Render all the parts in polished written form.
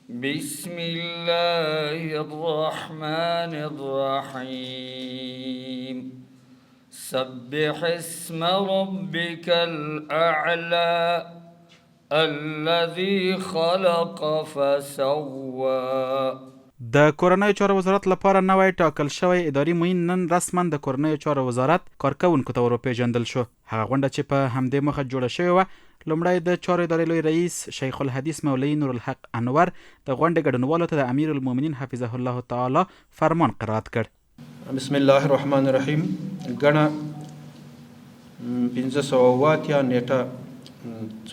بسم الله الرحمن الرحيم سبح اسم ربك الأعلى الذي خلق فسوى. د کورنیو چارو وزارت لپاره نوی ټاکل شوی اداري معین نن رسما د کورنیو چارو وزارت کارکوونکو ته وروپېژندل شو. هغه غونډه چې په همدې موخه جوړه شوې وه، لومړی د چارو ادارې لوی رئیس شیخ الحدیث مولوي نورالحق انور د غونډې ګډونوالو ته د امیر المؤمنین حفظه الله تعالی فرمان قرائت کړ. بسم الله الرحمن الرحیم. ګڼه 1508 نیټه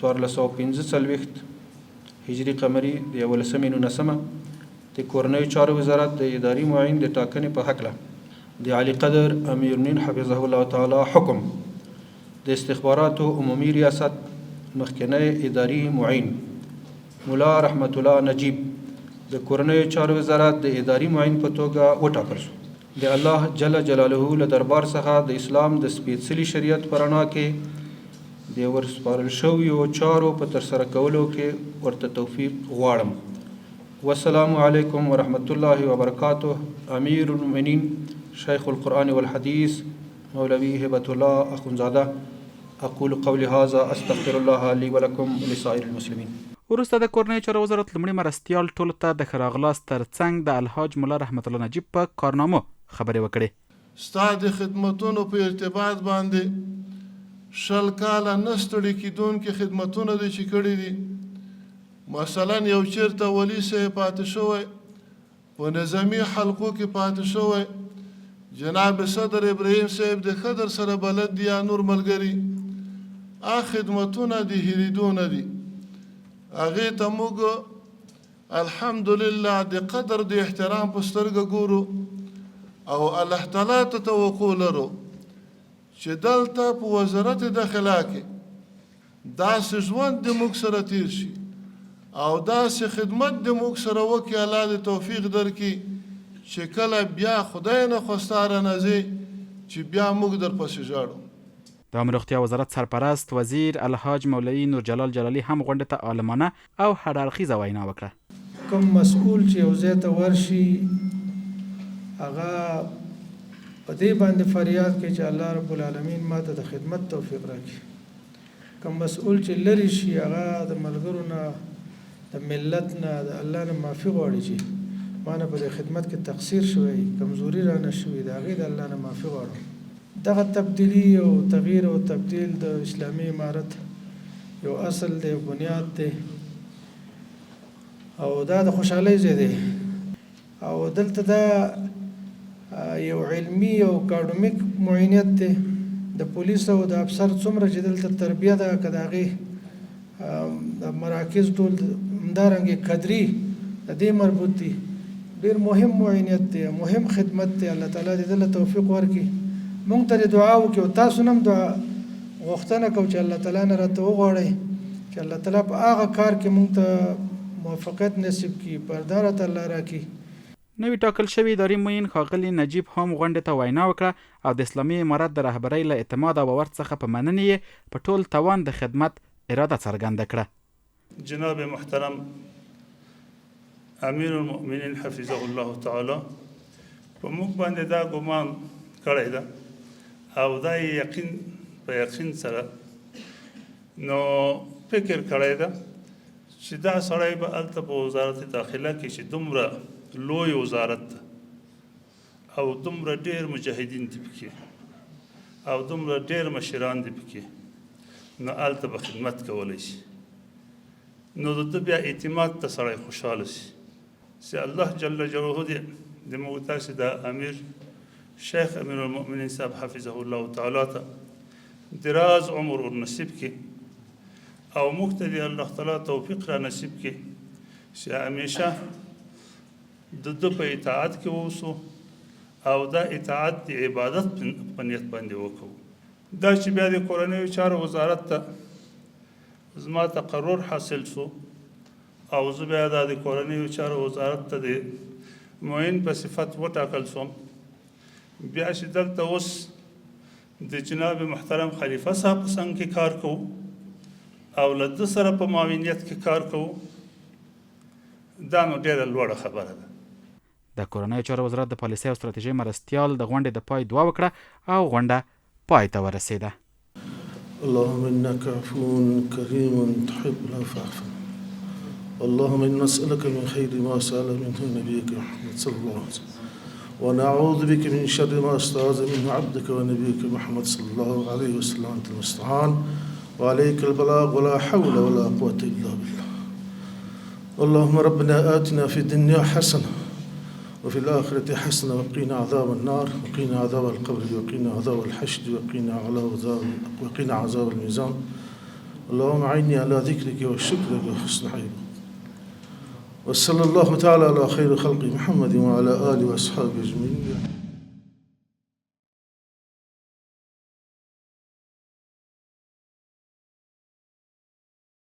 1445 هجری قمری د 11 د کورنیو چارو وزارت د اداري معین د ټاکنې په هکله د علی قدر امیر المؤمنین حفظه الله تعالی حکم د استخباراتو عمومي ریاست مخکنی اداري معین مولا رحمت الله نجیب د کورنیو چارو وزارت د اداري معین په توګه وټاکل شو. د الله جل جلاله له دربار څخه د اسلام د سپېڅلي شریعت په رڼا کې د ورسپارل شویو چارو په ترسره کولو کې ورته توفیق غواړم. والسلام علیکم ورحمۃ اللہ وبرکاتہ. امیر المؤمنین شیخ القرآن والحدیث مولوی هبة الله اخونزاده. اقول قولی هذا استغفر الله لي ولكم ولسائر المسلمین. وروسته د کورنیو چارو وزارت لومړي مرستیال ټولو ته د ښه راغلاست ترڅنګ د الحاج مولا رحمت الله نجیب په کارنامو خبرې وکړې. ستا د خدمتونو په ارتباط باندې 20 کاله نه ستړي کېدونکي خدمتونه دې چې کړي دي. مثلا یو چیرته ولی صاحب پاتې شوی، په نظامی حلقو کې پاتې شوی، جناب صدر ابراهیم صاحب د خدر سره بلد دي یا نور ملګري، خدمتونه دي هېرېدو نه دي. هغې ته موږ الحمدلله د قدر د احترام په سترګه ګورو او الله تعالی ته توقع لرو چې دلته په وزارت داخله کې داسې ژوند د موږ سره تیر شي او داسې خدمت د موږ سره وکړي. الله د توفیق درکړي چې کله بیا خدای نه خوستاره نه ځي چې بیا موږ درپسې ژاړو. د عامه روغتیا وزارت سرپرست وزیر الحاج مولوي نورجلال جلالي هم غونډې ته عالمانه او هر اړخیزه وینا وکړه. کوم مسؤل چې یو ځای ته ورشي هغه په دې باندې فریاد کوي چې الله رب العالمین ماته د خدمت توفیق راکړي. کوم مسؤل چې لرې شي هغه د ملګرو نه د ملت نه د الله نه معافي غواړي چې ما نه په دې خدمت کې تقصیر شوی، کمزوري رانه شوې، د هغې د الله نه معافي غواړم. دغه تبدیلي او تغییر او تبدیل د اسلامي امارت یو اصل دی، بنیاد دی او دا د خوشحالۍ ځای دی. او دلته دا یو علمي او اکاډمیک معینیت دی. د پولیس او د افسر څومره چې دلته تربیه ده که د هغې مراکز ټول همدارنګې قدري د دې مربوط دي. ډېر مهم معینیت دی، مهم خدمت دی. الله تعالی دې دله توفیق ورکړي. موږ ته دعا وکړو، تاسو هم دعا غوښتنه کوو چې الله تعالی نه راته وغواړئ چې الله تعالی په هغه کار کې موږ ته موفقیت نصیب کړي، پرده راته الله راکړي. نوی ټاکل شوی اداري معین ښاغلي نجیب هم غونډې ته وینا وکړه او د اسلامي امارت د رهبرۍ له اعتماد او باور څخه په مننې یې په ټول توان د خدمت اراده څرګنده کړه. جناب محترم امیر المؤمنین حفظه الله تعالی په موږ باندې دا ګمان کړی ده او دا یقین په یقین سره نو فکر کړی ده چې دا سړی به هلته په وزارت داخله کې چې دومره لوی وزارت ده او دومره ډېر مجاهدین دي پکې او دومره ډېر مشران دي پکې، نو هلته به خدمت کولی شي. نو د ده بیا اعتماد ته سړی خوشحاله شي چې الله جل جلاله دې د موږ تاسې د امیر شیخ امیر المؤمنین صاحب حفظه الله تعالی ته دراز عمر ور نصیب کړي او موږ ته دې الله تعالی توفیق را نصیب کړي چې همیشه د ده په اطاعت کې واوسو او دا اطاعت د عبادت په نیت باندې وکړو. دا چې بیا د کورنیو چارو وزارت ته زما تقرر حاصل شو او زه بیا دا د کورنیو چارو وزارت ته د معین په صفت وټاکل شوم. بیا چې دلته اوس د جناب محترم خلیفه صاحب په څنګ کې کار کوو او له ده سره په معاونیت کې کار کوو، دا نو ډېره لوړه خبره ده. د کورنیو چارو وزارت د پالیسۍ او ستراتیژۍ مرستیال د غونډې د پای دعا وکړه او غونډه پای ته ورسېده. اللهم إنك عفو كريم تحب العفو فاعف عنا. اللهم إنا نسألك من خير ما سأل منه نبيك محمد صلى الله عليه وسلم ونعوذ بك من شر ما استعاذ منه عبدك ونبيك محمد صلى الله عليه وسلم. أنت المستعان وعليك البلاغ ولا حول ولا قوة إلا بالله. اللهم ربنا آتنا في الدنيا حسنة وفي الآخرة حسنة وقنا عذاب النار وقنا عذاب القبر وقنا عذاب الحشر وقنا عذاب الميزان. اللهم أعني على ذكرك وشكرك وحسن عبادتك. وصلى الله تعالى على خير خلق محمد وعلى آله وأصحابه أجمعين.